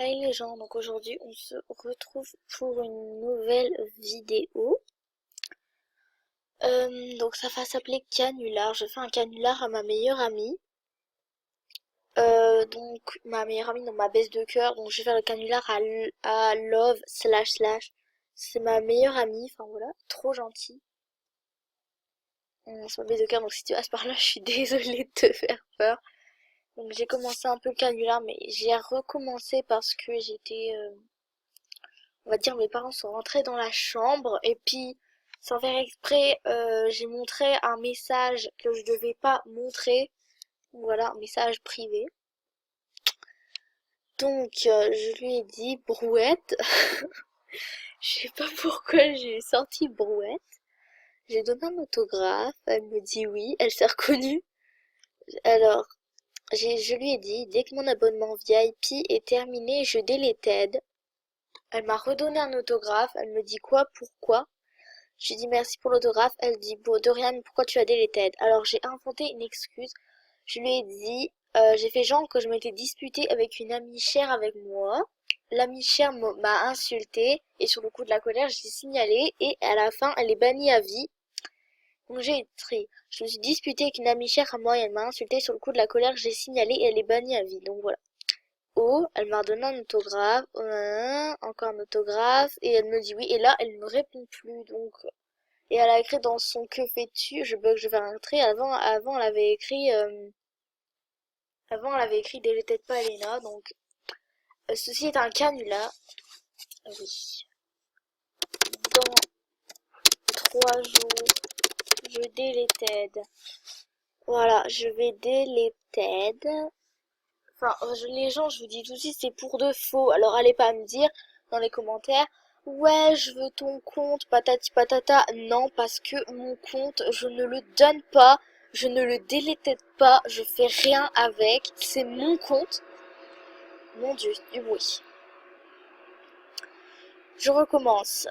Hey les gens, donc aujourd'hui on se retrouve pour une nouvelle vidéo. Donc ça va s'appeler canular. Je fais un canular à ma meilleure amie. Donc ma meilleure amie, donc ma baisse de cœur. Donc je vais faire le canular à love slash slash. C'est ma meilleure amie, enfin voilà, trop gentille. C'est ma baisse de cœur, donc si tu passes par là, je suis désolée de te faire peur. Donc j'ai commencé un peu le canular, mais j'ai recommencé parce que on va dire mes parents sont rentrés dans la chambre et puis sans faire exprès j'ai montré un message que je devais pas montrer, voilà, un message privé. Donc je lui ai dit brouette. Je sais pas pourquoi j'ai sorti brouette. J'ai donné un autographe, elle me dit oui, elle s'est reconnue. Alors je lui ai dit dès que mon abonnement VIP est terminé je deleted. Elle m'a redonné un autographe, elle me dit quoi, pourquoi. Je lui dis merci pour l'autographe. Elle dit bon, de rien, mais pourquoi tu as deleted? Alors j'ai inventé une excuse. Je lui ai dit, j'ai fait genre que je m'étais disputée avec une amie chère avec moi. L'amie chère m'a insultée et sur le coup de la colère, j'ai signalé et à la fin, elle est bannie à vie. Donc j'ai écrit, je me suis disputée avec une amie chère à moi et elle m'a insultée sur le coup de la colère, j'ai signalé et elle est bannie à vie. Donc voilà. Oh, elle m'a redonné un autographe, encore un autographe et elle me dit oui et là, elle ne me répond plus donc. Et elle a écrit dans son que fais-tu, je bug, je vais rentrer. Avant elle avait écrit deleted pas Elena, donc ceci est un canular. Oui. Dans 3 jours, je deleted. Voilà, je vais deleted. Enfin, les gens, je vous dis tout de suite, c'est pour de faux. Alors allez pas me dire dans les commentaires, ouais, je veux ton compte, patati patata. Non, parce que mon compte, je ne le donne pas, je ne le délete pas, je fais rien avec. C'est mon compte. Mon Dieu, du bruit. Je recommence.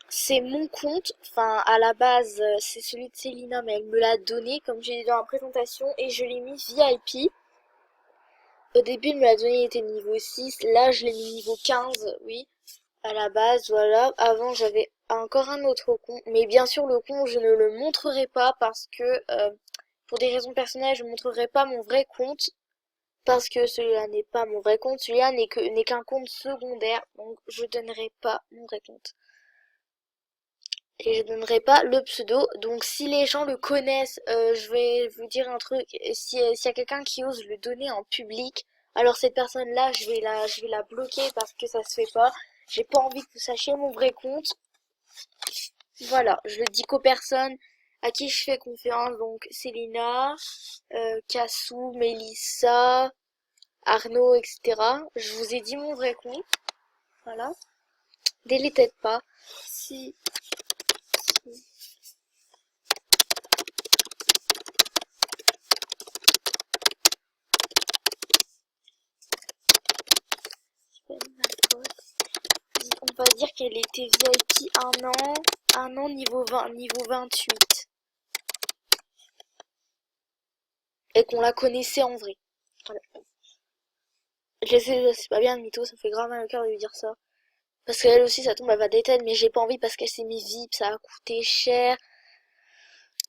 C'est mon compte, enfin à la base c'est celui de Célina, mais elle me l'a donné comme j'ai dit dans la présentation et je l'ai mis VIP. Au début, elle me l'a donné, il était niveau 6. Là, je l'ai mis niveau 15, oui. À la base, voilà. Avant, j'avais encore un autre compte. Mais bien sûr, le compte, je ne le montrerai pas parce que, pour des raisons personnelles, je ne montrerai pas mon vrai compte. Parce que celui-là n'est pas mon vrai compte. Celui-là n'est qu'un compte secondaire. Donc, je donnerai pas mon vrai compte. Et je donnerai pas le pseudo. Donc, si les gens le connaissent, je vais vous dire un truc. S'il y a quelqu'un qui ose le donner en public, alors cette personne-là, je vais la bloquer parce que ça se fait pas. J'ai pas envie que vous sachiez mon vrai compte. Voilà, je le dis qu'aux personnes à qui je fais confiance. Donc, Célina, Cassou, Mélissa, Arnaud, etc. Je vous ai dit mon vrai compte. Voilà. Délétez pas. Si on va dire qu'elle était VIP un an niveau 20, niveau 28. Et qu'on la connaissait en vrai. Voilà. Je sais, c'est pas bien, mytho, ça me fait grave mal au cœur de lui dire ça. Parce qu'elle aussi, ça tombe, elle va détendre, mais j'ai pas envie parce qu'elle s'est mis VIP, ça a coûté cher.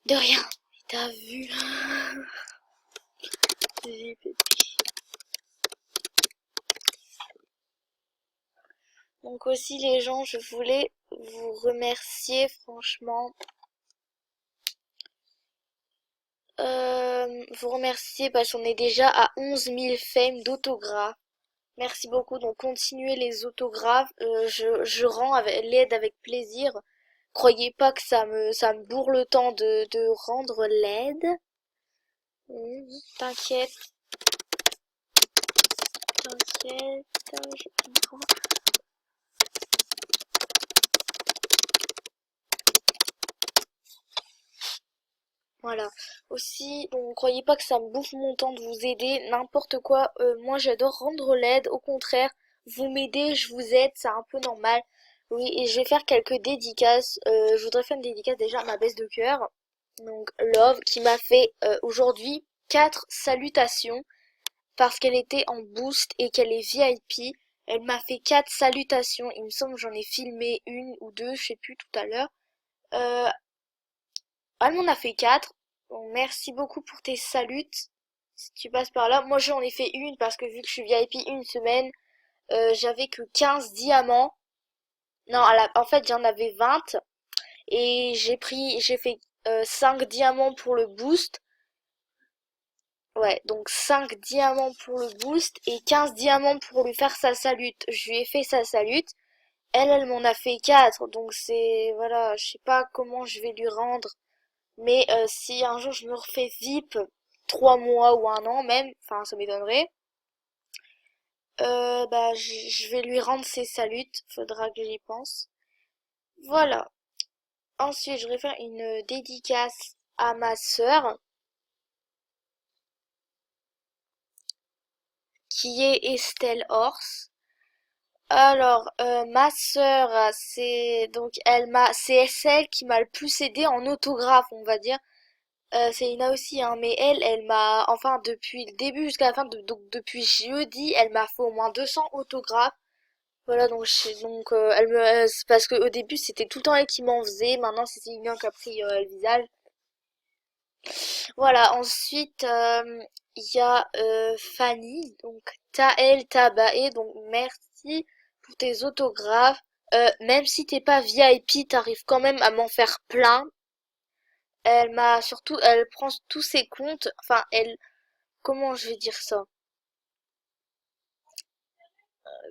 De rien. T'as vu là? Donc aussi les gens, je voulais vous remercier franchement. Vous remercier parce qu'on est déjà à 11 000 fame d'autographes. Merci beaucoup, donc continuez les autographes, je rends l'aide avec plaisir. Croyez pas que ça me bourre le temps de rendre l'aide. T'inquiète, t'inquiète, je comprends. Voilà. Aussi, bon, croyez pas que ça me bouffe mon temps de vous aider, n'importe quoi. Moi, j'adore rendre l'aide. Au contraire, vous m'aidez, je vous aide, c'est un peu normal. Oui, et je vais faire quelques dédicaces. Je voudrais faire une dédicace déjà à ma baisse de cœur. Donc, Love, qui m'a fait aujourd'hui 4 salutations parce qu'elle était en boost et qu'elle est VIP. Elle m'a fait 4 salutations. Il me semble que j'en ai filmé une ou deux, je sais plus tout à l'heure. Euh, Elle m'en a fait 4. Bon, merci beaucoup pour tes salutes. Si tu passes par là. Moi j'en ai fait une parce que vu que je suis VIP une semaine, j'avais que 15 diamants. Non, en fait j'en avais 20. Et j'ai fait 5 diamants pour le boost. Ouais, donc 5 diamants pour le boost et 15 diamants pour lui faire sa salute. Je lui ai fait sa salute. Elle m'en a fait 4. Donc c'est, voilà, je sais pas comment je vais lui rendre. Mais si un jour je me refais VIP, 3 mois ou un an même, enfin ça m'étonnerait, bah je vais lui rendre ses salutes. Faudra que j'y pense. Voilà. Ensuite, je vais faire une dédicace à ma sœur, qui est Estelle Horse. Alors, ma sœur, c'est celle qui m'a le plus aidé en autographe, on va dire. Célina aussi, hein, mais elle m'a, enfin, depuis le début jusqu'à la fin, donc depuis jeudi, elle m'a fait au moins 200 autographes. Voilà, donc, c'est parce que au début, c'était tout le temps elle qui m'en faisait, maintenant c'est Célina qui a pris le visage. Voilà, ensuite, il y a Fanny, donc Taël Tabaé, donc merci pour tes autographes. Même si t'es pas VIP, t'arrives quand même à m'en faire plein. Elle prend tous ses comptes, enfin, comment je vais dire ça?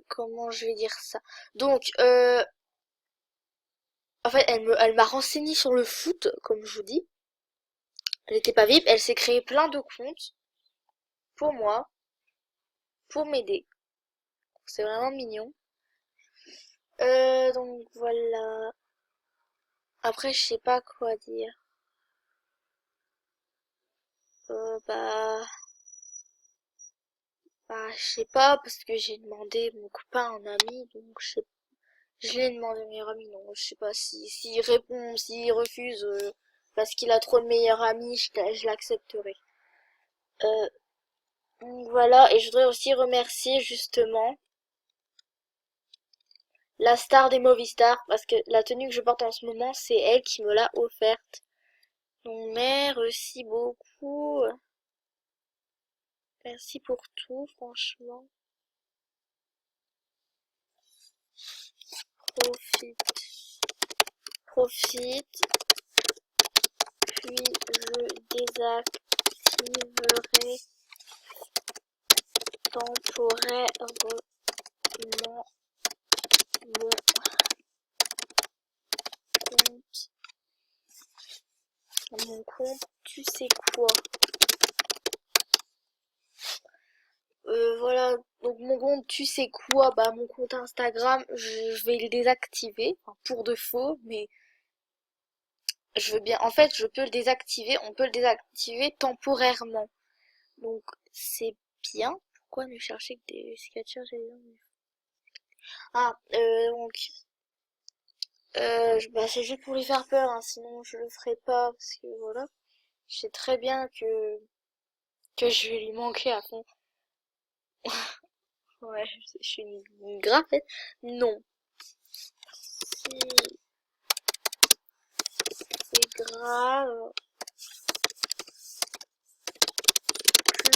Comment je vais dire ça? Donc, en fait, elle m'a renseigné sur le foot, comme je vous dis. Elle était pas VIP, elle s'est créé plein de comptes pour moi, pour m'aider. C'est vraiment mignon. Donc voilà. Après, je sais pas quoi dire. Bah, je sais pas, parce que j'ai demandé mon copain en ami, donc je l'ai demandé à mon meilleur ami, non, je sais pas s'il répond, s'il refuse, parce qu'il a trop de meilleurs amis, je l'accepterai. Euh, donc voilà, et je voudrais aussi remercier justement la star des Movistar, parce que la tenue que je porte en ce moment, c'est elle qui me l'a offerte. Donc merci beaucoup. Merci pour tout, franchement. Profite, profite, puis je désactiverai temporairement mon compte. Mon compte, tu sais quoi? Voilà, donc mon compte, tu sais quoi? Bah mon compte Instagram, je vais le désactiver, enfin, pour de faux, mais je veux bien. En fait, je peux le désactiver, on peut le désactiver temporairement. Donc c'est bien. Pourquoi ne chercher que des sketchers et des... Ah, bah, c'est juste pour lui faire peur, hein, sinon je le ferai pas, parce que voilà. Je sais très bien que je vais lui manquer à fond. Ouais, je suis une graphette. Non. Si c'est grave que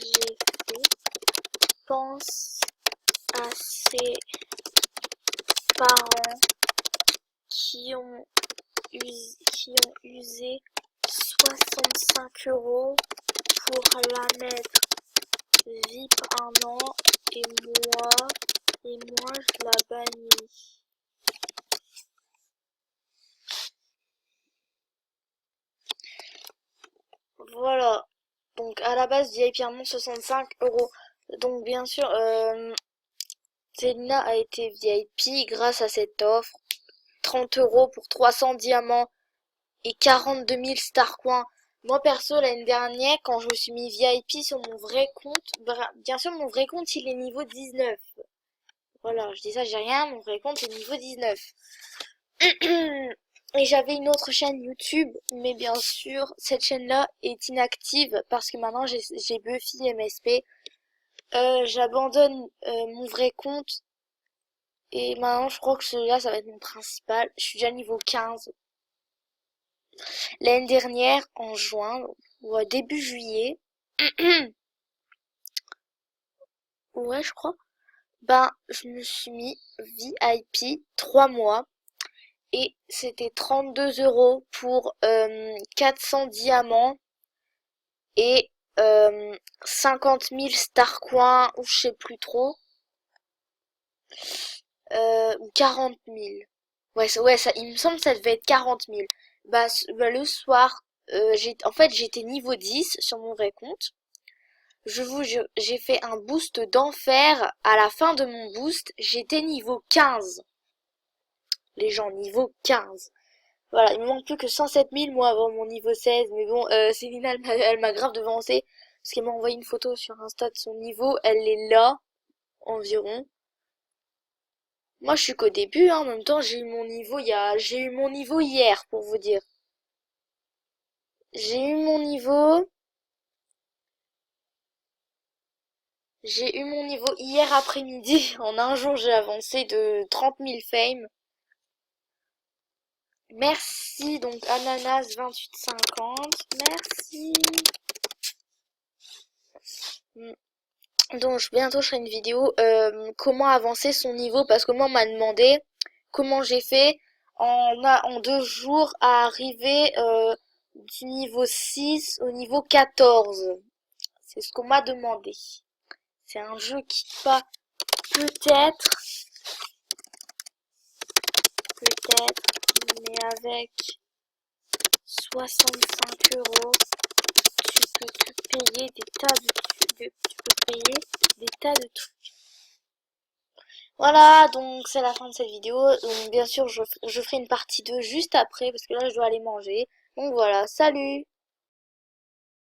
j'ai fait, pense à ses parents qui ont usé 65 € pour la mettre VIP un an et moi je la bannis. Voilà. Donc à la base VIP un an 65 €. Donc bien sûr Selina a été VIP grâce à cette offre. 30 € pour 300 diamants et 42 000 Starcoins. Moi perso l'année dernière quand je me suis mis VIP sur mon vrai compte, bien sûr mon vrai compte il est niveau 19. Voilà, je dis ça, j'ai rien, mon vrai compte est niveau 19. Et j'avais une autre chaîne YouTube, mais bien sûr, cette chaîne-là est inactive parce que maintenant j'ai Buffy MSP. J'abandonne mon vrai compte Et maintenant, je crois que celui-là, ça va être mon principal. Je suis déjà niveau 15. L'année dernière, en juin, ou début juillet, ouais, je crois, ben, je me suis mis VIP 3 mois. Et c'était 32 € pour 400 diamants et 50 000 star coins, ou je sais plus trop, ou 40 000. Ouais, ça, il me semble que ça devait être 40 000. Bah, le soir, en fait, j'étais niveau 10 sur mon vrai compte. Je vous jure, j'ai fait un boost d'enfer. À la fin de mon boost, j'étais niveau 15. Les gens, niveau 15. Voilà, il me manque plus que 107 000 moi avant mon niveau 16. Mais bon, Célina, elle m'a grave devancé. Parce qu'elle m'a envoyé une photo sur Insta de son niveau. Elle est là, environ. Moi, je suis qu'au début, hein. En même temps, j'ai eu mon niveau hier, pour vous dire. J'ai eu mon niveau, j'ai eu mon niveau hier après-midi. En un jour, j'ai avancé de 30 000 fame. Merci, donc Ananas 28,50. Merci. Donc bientôt je ferai une vidéo comment avancer son niveau parce que moi on m'a demandé comment j'ai fait en 2 jours à arriver du niveau 6 au niveau 14. C'est ce qu'on m'a demandé. C'est un jeu qui va peut-être, mais avec 65 €, tu peux te payer des tas tu peux payer des tas de trucs. Voilà, donc c'est la fin de cette vidéo. Donc bien sûr, je ferai une partie 2 juste après, parce que là, je dois aller manger. Donc voilà, salut!